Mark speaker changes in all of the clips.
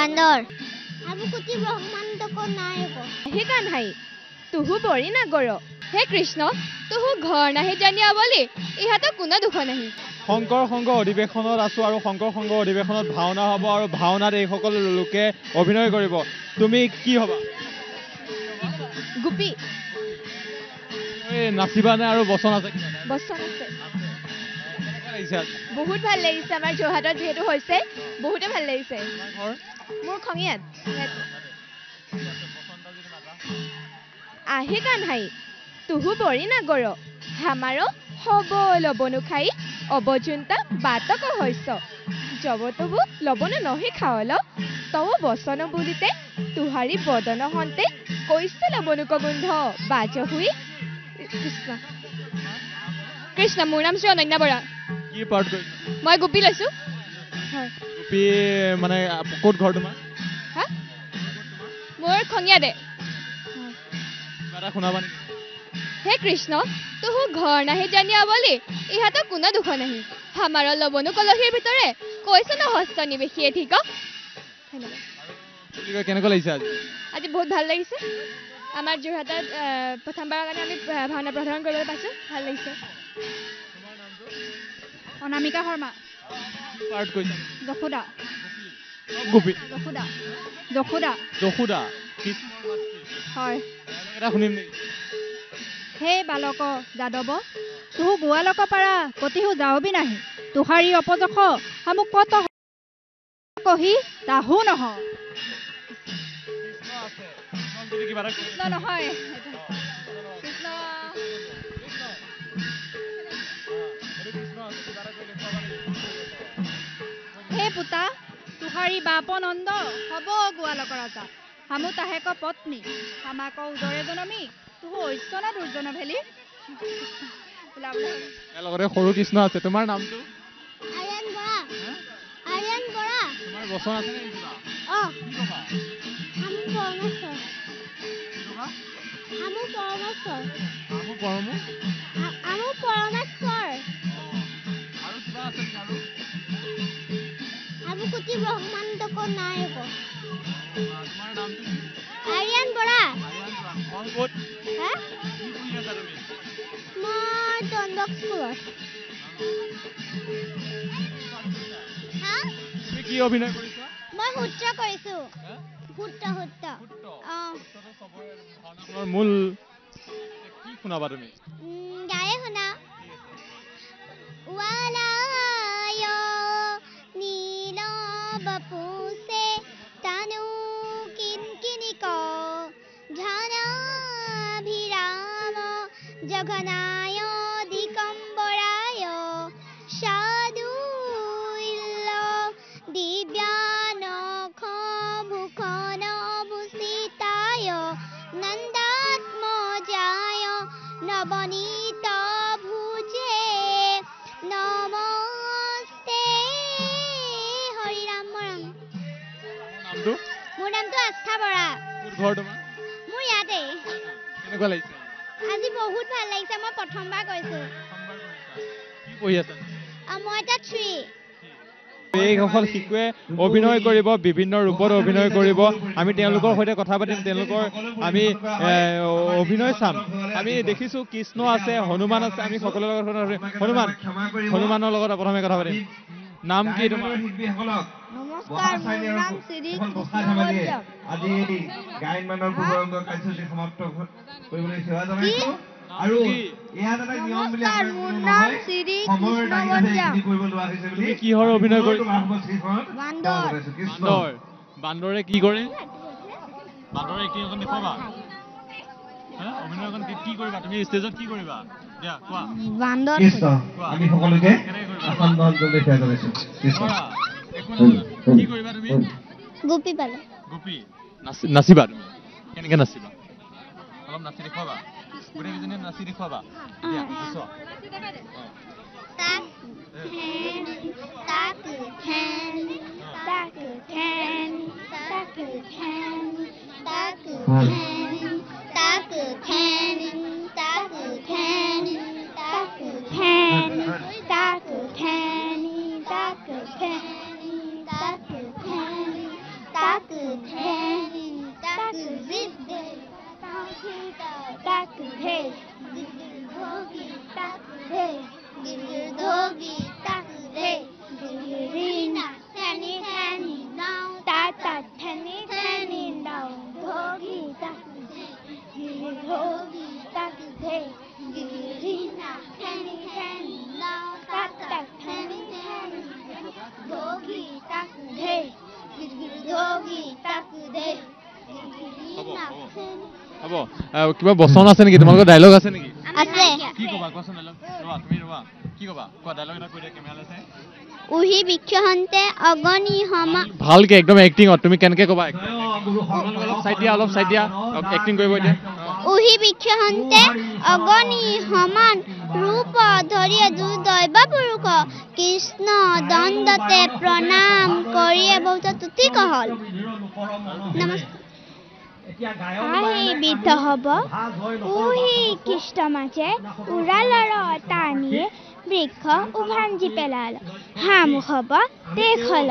Speaker 1: বান্দৰ হাবুকুটি ব্ৰহ্মাণ্ডক নায়ক
Speaker 2: হে কানহাই তুহু বৰি না গৰ হে কৃষ্ণ তুহু ঘৰ নাহি জানিয়া বুলি ইহাতো কোনো দুখ নাহি
Speaker 3: শংকৰ সংঘ অধিৱেশনত আছো আৰু শংকৰ সংঘ অধিৱেশনত ভাওনা হ'ব আৰু ভাওনাত এই সকলো লোকে অভিনয় কৰিব তুমি কি হবা
Speaker 2: গোপী
Speaker 3: এই নাচিবানে আৰু বচন আছে
Speaker 2: বচন আছে
Speaker 3: বহুত
Speaker 2: ভাল লাগিছে আমাৰ যোৰহাটত যেহেতু হৈছে বহুতে ভাল লাগিছে মোৰ খঙিয়াত আহে কানহাই তুহু বৰি না গৰ হামাৰো হব লবনু খাই অবজুন্তা বাতক হৈছ জবতবু লবনু নহি খাৱল তব বচন বুলিতে তুহাৰী বদন হন্তে কৈছে লবনুক গোন্ধ বাজ হুই কৃষ্ণ কৃষ্ণ মোৰ নাম শ্ৰী অনন্যা বৰা
Speaker 3: কি পাৰ্ট কৰিছা
Speaker 2: মই গোপী লৈছো
Speaker 3: গোপী মানে ক'ত ঘৰ তোমাৰ
Speaker 2: হা মোৰ খঙিয়া দে
Speaker 3: কিবা শুনাবা নেকি
Speaker 2: হে কৃষ্ণ তুহু ঘৰ নাহি জানিয়া বুলি ইহাতো কোনো দুখ নাহি হামাৰ লবনু কলহীৰ ভিতৰে কৈছে ন হস্ত নিবেশিয়ে ঠিক
Speaker 3: কেনেকুৱা লাগিছে
Speaker 2: আজি বহুত ভাল লাগিছে আমাৰ যোৰহাটত প্ৰথমবাৰৰ কাৰণে আমি ভাওনা প্ৰদৰ্শন কৰিবলৈ পাইছো ভাল লাগিছে অনামিকা শৰ্মা
Speaker 3: পাৰ্ট কৰিছা
Speaker 2: যশোদা
Speaker 3: গোপী
Speaker 2: যশোদা হয়
Speaker 3: এটা শুনিম নেকি
Speaker 2: হে বালক যাদৱ তুহু গোৱালক পাৰা কতিহু যাওবি নাহি তুহাৰী অপযশ হামুক কত কহি তাহু নহ নহয় হে পুতা তুহাৰী বাপ নন্দ হব গোৱালক ৰাজা হামু তাহেক পত্নী হামাক উদৰে জনমী তুহু ঐশ্বনা দুৰ্জন ভেলি
Speaker 3: লগতে সৰু কৃষ্ণ আছে তোমাৰ নামটো
Speaker 1: আৰ্যন বৰা
Speaker 3: তোমাৰ বচন আছে নে কিবা
Speaker 1: আমু পৰমেশ্বৰ
Speaker 3: আমু পৰম
Speaker 1: আমু পৰমেশ্বৰ
Speaker 3: আৰু কিবা আছে নেকি আৰু
Speaker 1: হাবুকুটি ব্ৰহ্মাণ্ডক নায়ক
Speaker 3: তোমাৰ নামটো কি
Speaker 1: আৰ্যন বৰা
Speaker 3: ঘৰ ক'ত
Speaker 1: হা
Speaker 3: কি কৰি আছা তুমি
Speaker 1: মই টনবক স্কুলত হা
Speaker 3: তুমি কি অভিনয় কৰিছা
Speaker 1: মই সূত্ৰ কৰিছো সূত্ৰ
Speaker 3: ভাওনাখনৰ মূল কি শুনাবা তুমি
Speaker 1: গায়ে শুনা ৱালায় নীল বপুছে তানু কিনকিনিক ঝানাভিৰাম জঘনায় দিগম্বৰায় সাধুইল্ল দিব্যানখ ভূষণ ভূষিতায় নন্দাত্মজায় নবনীত ভুজে নমস্তে হৰিৰাম মৰম মোৰ নামটো আস্থা বৰা
Speaker 3: ঘৰ তোমাৰ
Speaker 1: মোৰ ইয়াতে
Speaker 3: কেনেকুৱা লাগিছে
Speaker 1: আজি বহুত ভাল লাগিছে মই প্ৰথমবাৰ কৈছো
Speaker 3: কি পঢ়ি আছা
Speaker 1: মই এটা 3
Speaker 3: এইসকল শিশুৱে অভিনয় কৰিব বিভিন্ন ৰূপত অভিনয় কৰিব আমি তেওঁলোকৰ সৈতে কথা পাতিম তেওঁলোকৰ আমি অভিনয় চাম আমি দেখিছো কৃষ্ণ আছে হনুমান আছে আমি সকলোৰে লগত হনুমানৰ লগত প্ৰথমে কথা পাতিম নাম কি তোমাৰ
Speaker 1: নমস্কাৰ মোৰ নাম শ্ৰী কৃষ্ণ
Speaker 4: আজি গায়নমানৰ পূৰ্বাংগ কাৰ্যসূচী সমাপ্ত কৰিবলৈ সেৱা জনাইছো আৰু ইয়াত এটা নিয়ম বুলি
Speaker 1: মোৰ নাম শ্ৰী কৃষ্ণ
Speaker 3: তুমি কিহৰ অভিনয় কৰিছা
Speaker 1: বান্দৰ
Speaker 3: বান্দৰে কি কৰে বান্দৰে এক্টিং এখন দেখুৱাবা অভিনয় এখন কি কৰিবা তুমি ষ্টেজত কি কৰিবা দিয়া কোৱা
Speaker 1: বান্দৰ
Speaker 4: আমি সকলোকে আসন গ্ৰহণ কৰিবলৈ সেৱা জনাইছো
Speaker 3: কি কৰিবা তুমি
Speaker 1: গোপী পালে
Speaker 3: গোপী নাচিবা তুমি কেনেকৈ নাচিবা অলপ নাচি দেখুৱাবা গোটেইকেইজনীয়ে নাচি দেখুৱাবা দিয়া চোৱা
Speaker 1: তাকু ধেনি তাকু জিদ্দে তাকু ধে ধোগি তাকু ধে ধোগি তাকু ধে রিনা ধেনি ধেনি নাও তাতা ধেনি ধেনি নাও ধোগি তাকু ধে ধোগি তাকু ধে রিনা ধেনি ধেনি নাও তাতা ধেনি ধেনি ধোগি তাকু ধে ধোগি তাকু ধে
Speaker 3: হ'ব কিবা বচন আছে নেকি তোমালোকৰ ডায়লগ আছে নেকি
Speaker 1: আছে
Speaker 3: কি ক'বা কোৱাচোন ডায়লগ ৰবা তুমি ৰবা কি ক'বা কোৱা ডায়লগ এটা কৈ দিয়া কেমেৰালৈ চাই
Speaker 1: উহি বিক্ষহন্তে অগনি সমা
Speaker 3: ভালকে একদম এক্টিঙত তুমি কেনেকে ক'বা
Speaker 4: জয় গুৰু
Speaker 3: অলপ চাই দিয়া এক্টিং কৰিব এতিয়া
Speaker 1: উহি বিক্ষহন্তে অগনি সমান ৰূপ ধৰিয়ে দৈৱ পুৰুষ কৃষ্ণ দণ্ডতে প্ৰণাম কৰিয়ে বহুত তুতি কহল নমস্কাৰ আহি বিদ্ধ হব উহি কৃষ্ণ মাজে উৰালৰ টানিয়ে বৃক্ষ উভাঞ্জি পেলাল হামুখ হব দেখল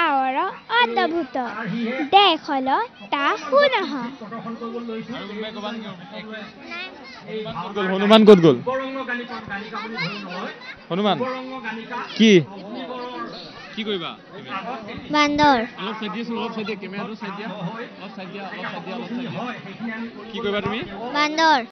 Speaker 1: আৱৰ অদ্ভুত দেখল তা শুনহ
Speaker 3: হনুমান ক'ত গ'ল হনুমান কি কি কৰিবা
Speaker 1: বান্দৰ
Speaker 3: অলপ চাই দিয়াচোন অলপ চাই দিয়া কেমেৰাটো চাই দিয়া অলপ চাই দিয়া কি কৰিবা তুমি
Speaker 1: বান্দৰ